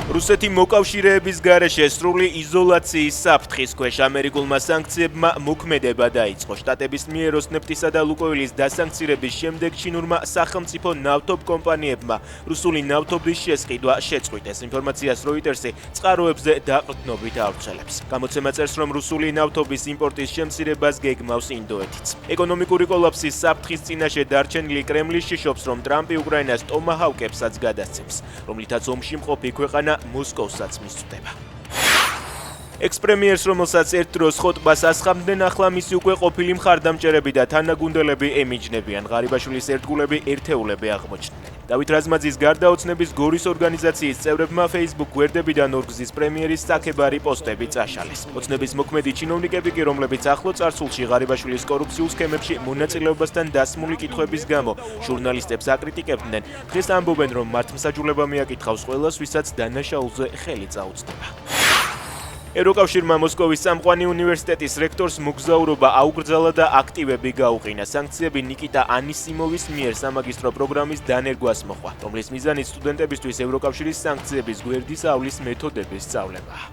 რუსეთი მოკავშირეების გარეშე სრული იზოლაციის საფრთხის ქვეშ ამერიკულმა სანქციებმა მოქმედება დაიწყო. შტატების მიერ როსნეფტისა და ლუკოილის დასანქცირების შემდეგ ჩინურმა სახელმწიფო ნავთობ კომპანიებმა რუსული ნავთობის შესყიდვა შეწყვიტეს. ინფორმაციას როიტერსი წყაროებზე დაყრდნობით ავრცელებს. გამოცემა წერს, რომ რუსული ნავთობის იმპორტის შემცირებას გეგმავს ინდოეთიც. ეკონომიკური კოლაფსის საფრთხის წინაშე დარჩენილი კრემლი შიშობს, რომ ტრამპი უკრაინას ტომაჰავკებსაც გადასცემს, რომლითაც ომში მყოფი ქვეყანა მოსკოვსაც მისწვდება. ექს-პრემიერს, რომელსაც ერთ დროს ხოტბას ასხამდნენ, ახლა მისი უკვე ყოფილი მხარდამჭერები და თანაგუნდელები ემიჯნებიან. ღარიბაშვილის ერთგულები ერთეულები აღმოჩნდნენ. დავით რაზმაძის გარდა ოცნების გორის ორგანიზაციის წევრებმა Facebook გვერდებიდან ორგზის პრემიერის საკებარი პოსტები წაშალეს. ოცნების მოქმედი ჩინოვნიკები კი, რომლებიც ახლო წარსულში ღარიბაშვილის კორუფციულ სქემებში მონაწილეობასთან დასმული კითხვების გამო ჟურნალისტებს აკრიტიკებდნენ, დღეს ამბობენ, რომ მართლმსაჯულება მიაკითხავს ყველას, ვისაც დანაშაულზე ხელი წაუწდება. ევროკავშირმა მოსკოვის წამყვანი უნივერსიტეტის რექტორს მოგზაურობა აუკრძალა და აქტივები გაუყინა. სანქციები ნიკიტა ანისიმოვის მიერ სამაგისტრო პროგრამის დანერგვას მოჰყვა, რომლის მიზანიც სტუდენტებისთვის ევროკავშირის სანქციების გვერდის ავლის მეთოდების სწავლებაა.